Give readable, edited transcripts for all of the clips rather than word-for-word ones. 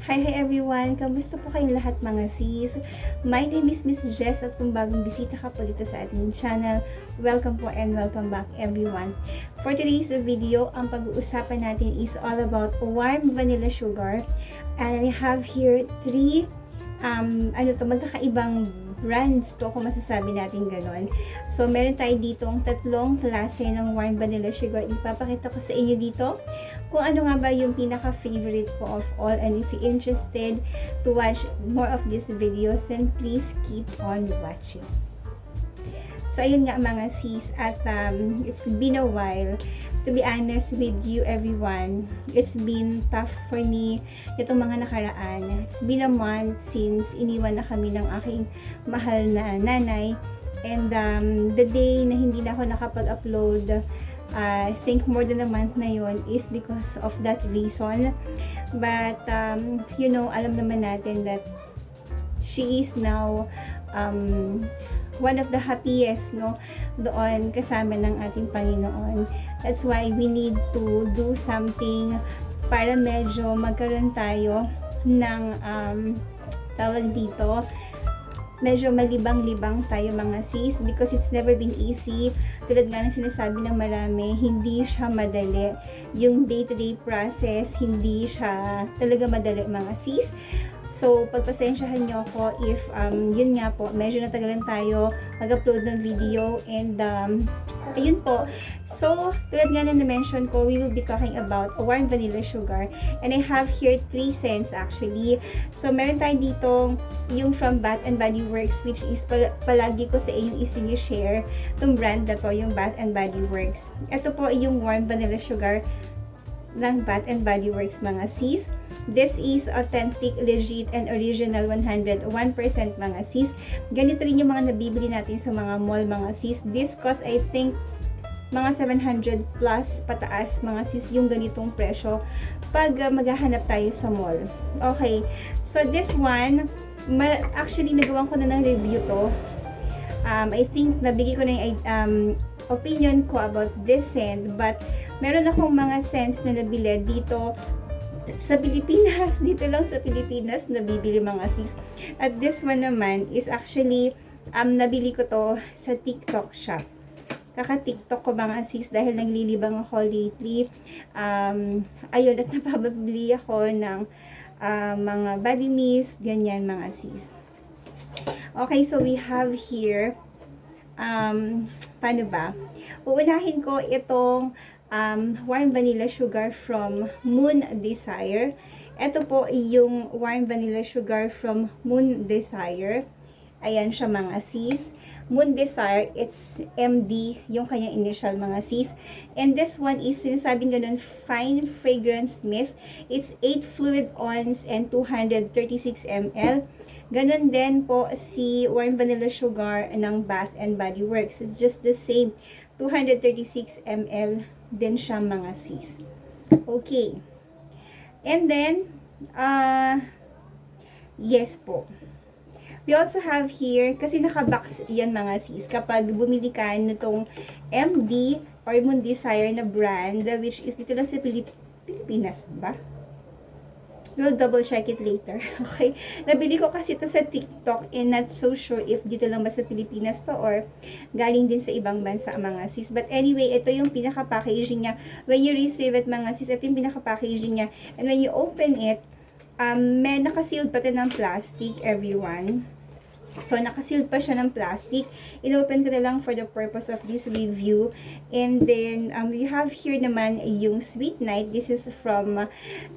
Hi everyone! Kamusta po kayong lahat mga sis? My name is Miss Jess at kung bagong bisita ka po dito sa ating channel, welcome po and welcome back everyone. For today's video, ang pag-uusapan natin is all about warm vanilla sugar. And I have here three magkakaibang brands to kung masasabi natin ganon. So, meron tayo ditong tatlong klase ng warm vanilla sugar. Ipapakita ko sa inyo dito kung ano nga ba yung pinaka-favorite ko of all. And if you're interested to watch more of these videos, then please keep on watching. So, ayun nga mga sis, at it's been a while. To be honest with you everyone, it's been tough for me itong mga nakaraan. It's been a month since iniwan na kami ng aking mahal na nanay. And the day na hindi na ako nakapag-upload, I think more than a month na yon is because of that reason. But, you know, alam naman natin that she is now one of the happiest, no, doon kasama ng ating Panginoon. That's why we need to do something para medyo magkaroon tayo ng tawag dito, medyo malibang-libang tayo mga sis, because it's never been easy. Tulad nga ng sinasabi ng marami, hindi siya madali. Yung day-to-day process, hindi siya talaga madali mga sis. So, pagpasensyahan nyo ako if, yun nga po, medyo natagalan tayo mag-upload ng video. And, ayun po. So, tulad nga na na-mention ko, we will be talking about warm vanilla sugar. And I have here 3 scents actually. So, meron tayo ditong yung from Bath and Body Works, which is palagi ko sa inyong isinishare itong brand na to, yung Bath and Body Works. Ito po yung warm vanilla sugar ng Bath and Body Works mga sis. This is authentic, legit, and original 101% mga sis. Ganito rin yung mga nabibili natin sa mga mall mga sis. This cost I think mga 700 plus pataas mga sis yung ganitong presyo pag maghahanap tayo sa mall. Okay, so this one, actually nagawan ko na ng review to. I think nabigay ko na yung opinion ko about this scent, but meron akong mga scents na nabili dito sa Pilipinas, dito lang sa Pilipinas nabibili mga sis. At this one naman is actually nabili ko to sa TikTok shop. Kaka-TikTok ko mga sis dahil naglilibang ako lately. Ayun, at napabili ako ng mga body mist, ganyan mga sis. Okay, so we have here paano ba? Uunahin ko itong warm vanilla sugar from Moon Desire. Ito po yung warm vanilla sugar from Moon Desire. Ayan siya mga sis. Moon Desire, it's MD, yung kanyang initial mga sis. And this one is, sinasabing ganun, fine fragrance mist. It's 8 fluid ounce and 236 ml. Ganun din po si warm vanilla sugar ng Bath and Body Works. It's just the same, 236 ml din siya mga sis. Okay. And then, yes po. We also have here, kasi nakabox yan mga sis, kapag bumili ka nitong MD or Moon Desire na brand, which is dito lang sa Pilipinas, ba? We'll double check it later. Okay? Nabili ko kasi ito sa TikTok and not so sure if dito lang ba sa Pilipinas to or galing din sa ibang bansa mga sis. But anyway, ito yung pinaka-packaging niya. When you receive it mga sis, ito yung pinaka-packaging niya. And when you open it, may nakasealed pa ito ng plastic, everyone. So, nakasealed pa siya ng plastic. In-open ko na lang for the purpose of this review. And then, we have here naman yung Sweet Night. This is from,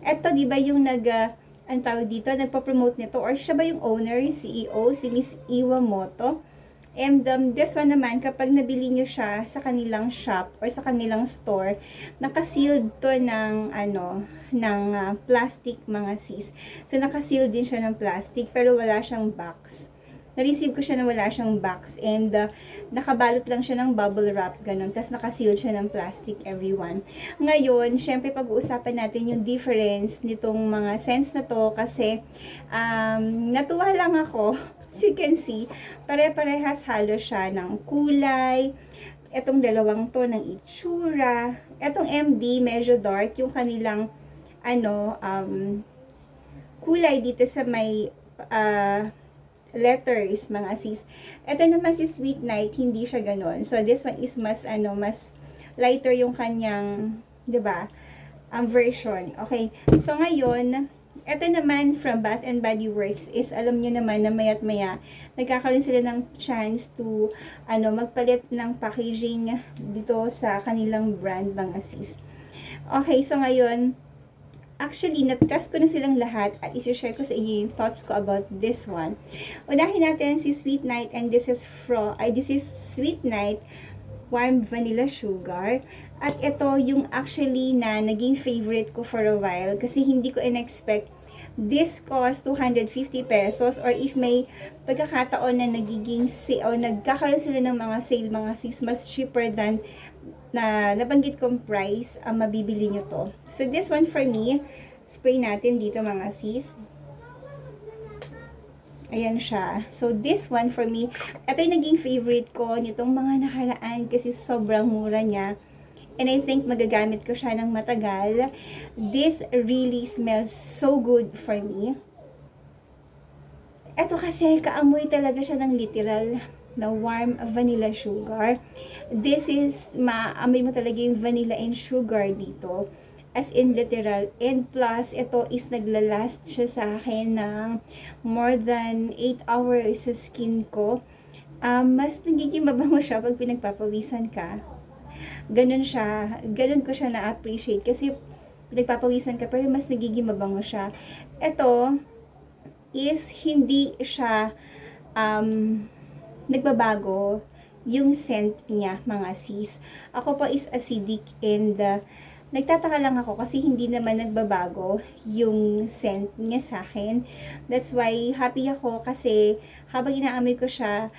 eto, di ba yung ang tawag dito, nagpa-promote nito, or siya ba yung owner, CEO, si Miss Iwamoto. And this one naman, kapag nabili nyo siya sa kanilang shop or sa kanilang store, nakasealed to ng, plastic mga sis. So, nakasealed din siya ng plastic, pero wala siyang box. Na-receive ko siya na wala siyang box and nakabalot lang siya ng bubble wrap, ganun. Tapos nakaseal siya ng plastic, everyone. Ngayon, syempre pag-uusapan natin yung difference nitong mga scents na to kasi natuwa lang ako. As you can see, pare-parehas halos siya ng kulay. Etong dalawang to ng itsura. Etong MD, medyo dark yung kanilang kulay dito sa may letters, mga sis. Ito naman si Sweet Night, hindi siya ganon. So, this one is mas, mas lighter yung kanyang, 'di ba, version. Okay. So, ngayon, ito naman from Bath and Body Works is, alam nyo naman na maya't maya, nagkakaroon sila ng chance to, magpalit ng packaging dito sa kanilang brand, mga sis. Okay, so ngayon, actually, natest ko na silang lahat at isi-share ko sa inyo yung thoughts ko about this one. Unahin natin si Sweet Night, and this is Sweet Night Warm Vanilla Sugar. At ito yung actually na naging favorite ko for a while kasi hindi ko in-expect this cost 250 pesos, or if may pagkakataon na nagkakaroon sila ng mga sale, mga sis, mas cheaper than na nabanggit kong price ang mabibili nyo to. So this one for me, spray natin dito, mga sis. Ayan siya. So this one for me, ito yung naging favorite ko nitong mga nakaraan kasi sobrang mura niya. And I think magagamit ko siya ng matagal. This really smells so good for me. Ito kasi, kaamoy talaga siya ng literal na warm vanilla sugar. This is, maamoy mo talaga yung vanilla and sugar dito. As in literal. And plus, ito is naglalast siya sa akin ng more than 8 hours sa skin ko. Mas nagiging mabango siya pag pinagpapawisan ka. Ganun siya. Ganun ko siya na-appreciate. Kasi pinagpapawisan ka pero mas nagiging mabango siya. Ito is hindi siya nagbabago yung scent niya, mga sis. Ako pa is acidic, and nagtataka lang ako kasi hindi naman nagbabago yung scent niya sa akin. That's why happy ako kasi habang inaamoy ko siya,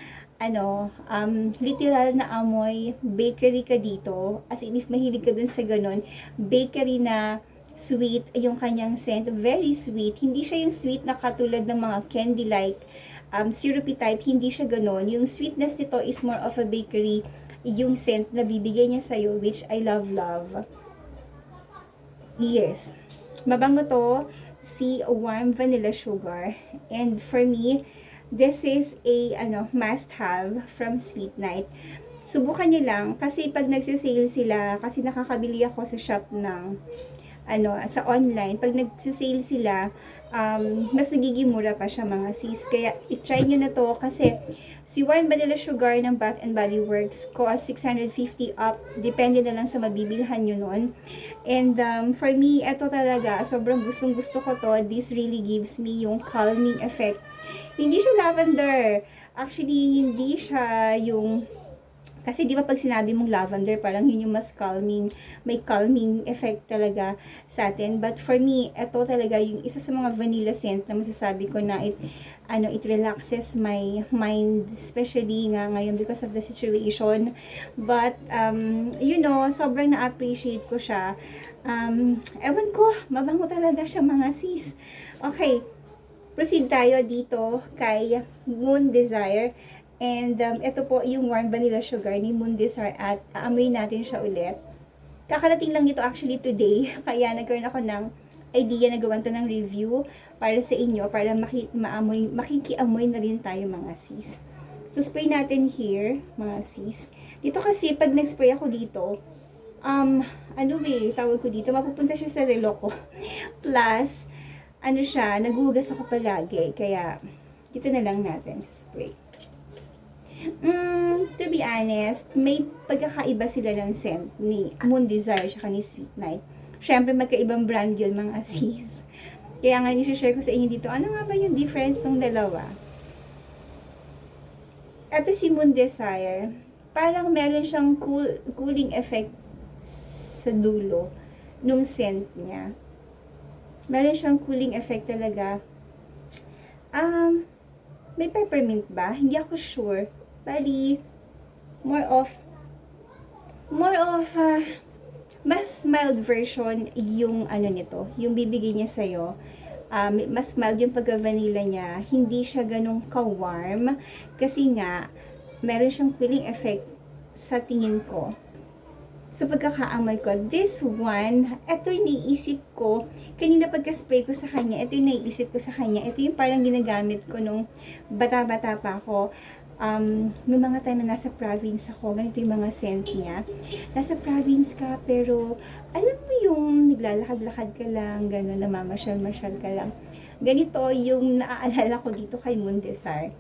literal na amoy bakery ka dito. As in, if mahilig ka dun sa ganun, bakery na sweet yung kanyang scent. Very sweet. Hindi siya yung sweet na katulad ng mga candy-like, syrupy type. Hindi siya ganun. Yung sweetness nito is more of a bakery, yung scent na bibigay niya sa'yo, which I love. Yes. Mabango to, si Warm Vanilla Sugar. And for me, this is a must-have from Sweet Night. Subukan niyo lang kasi pag nagsisale sila, kasi nakakabili ako sa shop ng sa online. Pag nagsisale sila, mas nagiging mura pa siya, mga sis. Kaya i-try niyo na to kasi si Warm Vanilla Sugar ng Bath and Body Works cost 650 up. Depende na lang sa mabibilhan nyo nun. And for me, ito talaga, sobrang gustong-gusto ko to. This really gives me yung calming effect. Hindi siya lavender. Actually, hindi siya yung... Kasi di ba pag sinabi mong lavender, parang yun yung mas calming, may calming effect talaga sa atin. But for me, ito talaga yung isa sa mga vanilla scent na masasabi ko na it relaxes my mind, especially nga ngayon because of the situation. But, sobrang na-appreciate ko siya. Ewan ko, mabango talaga siya, mga sis. Okay, proceed tayo dito kay Moon Desire. And ito po yung Warm Vanilla Sugar ni Moon Desire at aamoy natin siya ulit. Kakarating lang nito actually today, kaya nagkaroon ako ng idea na gawan to ng review para sa inyo, para makikiamoy na rin tayo, mga sis. So spray natin here, mga sis. Dito kasi pag nag-spray ako dito, tawag ko dito, mapupunta siya sa relo ko. Plus, naghuhugas ako palagi, kaya dito na lang natin spray. To be honest, may pagkakaiba sila ng scent ni Moon Desire at ni Sweet Night. Siyempre, magkaibang brand yun, mga sis. Kaya nga, i-share ko sa inyo dito, ano nga ba yung difference ng dalawa? Ito si Moon Desire, parang meron siyang cooling effect sa dulo nung scent niya. Meron siyang cooling effect talaga. May peppermint ba? Hindi ako sure. Bali, more of mas mild version yung nito, yung bibigay niya sa'yo. Mas mild yung pagka-vanilla niya. Hindi siya ganun ka-warm. Kasi nga, meron siyang cooling effect sa tingin ko sa pagkakaamoy ko. This one, ito yung naiisip ko, kanina pagka-spray ko sa kanya, ito yung naiisip ko sa kanya. Ito yung parang ginagamit ko nung bata-bata pa ako. Nung mga time na nasa province ako, ganito yung mga scent niya. Nasa province ka, pero alam mo yung naglalakad-lakad ka lang, gano'n, namamasyal-masyal ka lang. Ganito yung naaalala ko dito kay Mundesar.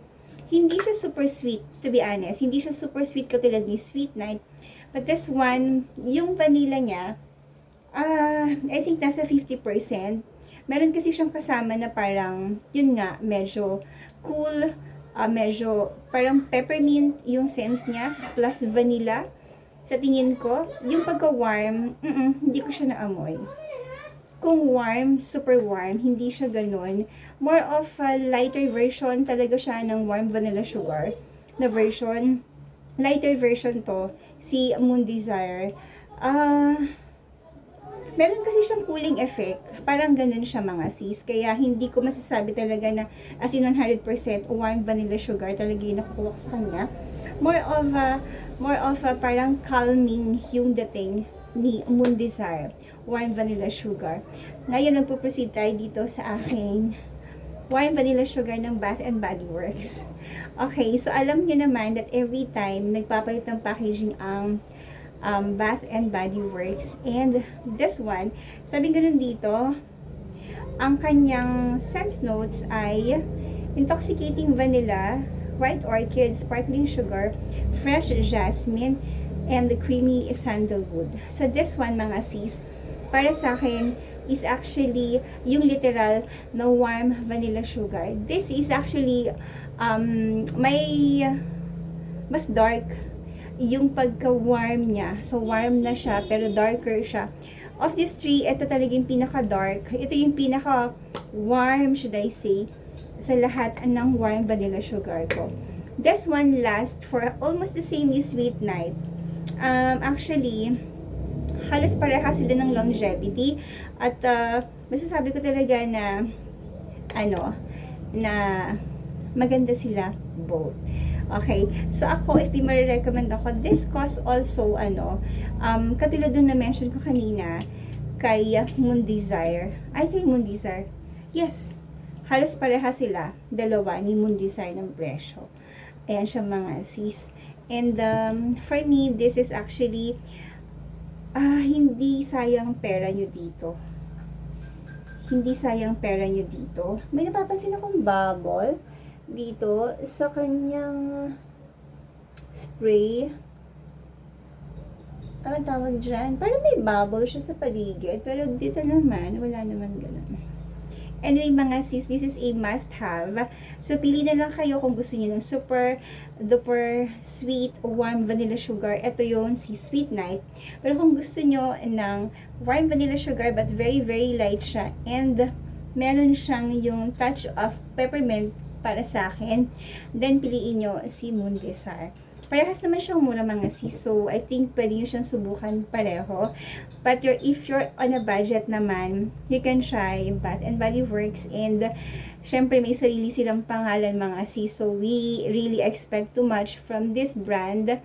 Hindi siya super sweet, to be honest. Hindi siya super sweet katulad ni Sweet Night. But this one, yung vanilla niya, I think nasa 50%. Meron kasi siyang kasama na parang, yun nga, medyo cool, medyo parang peppermint yung scent niya, plus vanilla. Sa tingin ko, yung pagka-warm, hindi ko siya naamoy. Kung warm, super warm, hindi siya ganun. More of a lighter version talaga siya ng warm vanilla sugar na version. Lighter version to, si Moon Desire. Meron kasi siyang cooling effect. Parang ganun siya mga sis. Kaya hindi ko masasabi talaga na as in 100% warm vanilla sugar talaga yung nakukuha ko sa kanya. More of a parang calming yung dating ni Moon Desire. Warm vanilla sugar. Ngayon, magpo-proceed tayo dito sa aking warm vanilla sugar ng Bath and Body Works. Okay, so alam niyo naman that every time nagpapalit ng packaging ang Bath and Body Works. And this one, sabi ganun dito, ang kanyang scent notes ay intoxicating vanilla, white orchid, sparkling sugar, fresh jasmine, and the creamy sandalwood. So this one mga sis, para sa akin, is actually yung literal na warm vanilla sugar. This is actually, may mas dark yung pagka-warm niya. So, warm na siya, pero darker siya. Of these three, ito talaga yung pinaka-dark. Ito yung pinaka-warm, should I say, sa lahat ng warm vanilla sugar ko. This one lasts for almost the same as Sweet Night. Actually, halos pareha sila ng longevity. At, masasabi ko talaga na, na maganda sila both. Okay, so ako, if i-recommend ako, this cost also, katulad dun na mention ko kanina, kay Moon Desire. Ay, kay Moon Desire. Yes, halos pareha sila, dalawa, ni Moon Desire ng presyo. Ayan siya mga sis. And, for me, this is actually, hindi sayang pera nyo dito. Hindi sayang pera nyo dito. May napapansin akong bubble dito sa kanyang spray. Ano tawag dyan? Parang may bubble siya sa paligid. Pero dito naman, wala naman ganun. Anyway mga sis, this is a must have. So pili na lang kayo kung gusto niyo ng super duper sweet warm vanilla sugar. Ito yung si Sweet Night. Pero kung gusto niyo ng warm vanilla sugar but very very light siya and meron siyang yung touch of peppermint para sa akin, then piliin nyo si Moon Desire. Parehas naman siyang mura mga sis. So, I think pwede nyo siyang subukan pareho. But if you're on a budget naman, you can try Bath and Body Works. And, syempre, may sarili silang pangalan mga sis. So, we really expect too much from this brand.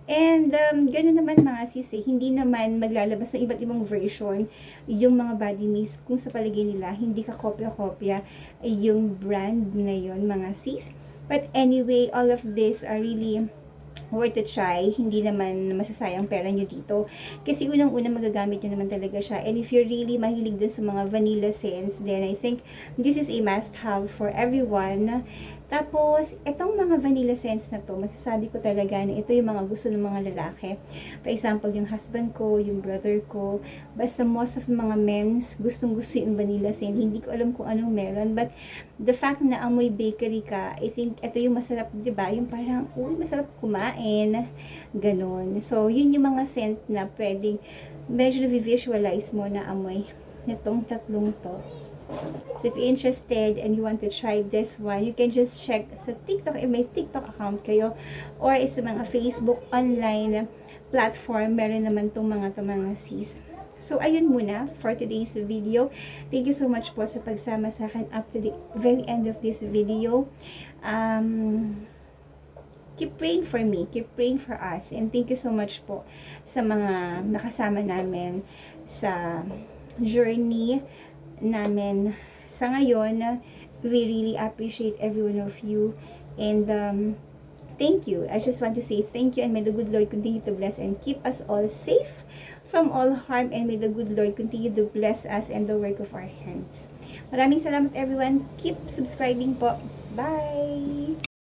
And, gano'n naman mga sis, hindi naman maglalabas ng iba't ibang version yung mga body mist kung sa palagay nila, hindi ka kopya-kopya yung brand na yon mga sis. But anyway, all of this are really worth a try. Hindi naman masasayang pera nyo dito. Kasi unang-una magagamit nyo naman talaga siya. And if you're really mahilig dun sa mga vanilla scents, then I think this is a must-have for everyone. Tapos, itong mga vanilla scents na to, masasabi ko talaga na ito yung mga gusto ng mga lalaki. For example, yung husband ko, yung brother ko, basta most of mga men's gustong-gusto yung vanilla scent. Hindi ko alam kung anong meron. But, the fact na amoy bakery ka, I think ito yung masarap, diba? Yung parang, masarap kumain. Ganon. So, yun yung mga scent na pwedeng medyo na-visualize mo na amoy nitong tatlong to. So, if you're interested and you want to try this one, you can just check sa TikTok, if may TikTok account kayo, or sa mga Facebook online platform, meron naman itong mga sis. So, ayun muna for today's video. Thank you so much po sa pagsama sa akin up to the very end of this video. keep praying for me, keep praying for us. And thank you so much po sa mga nakasama namin sa journey namin sa ngayon. We really appreciate every one of you. And thank you. I just want to say thank you, and may the good Lord continue to bless and keep us all safe from all harm, and may the good Lord continue to bless us and the work of our hands. Maraming salamat everyone. Keep subscribing po. Bye!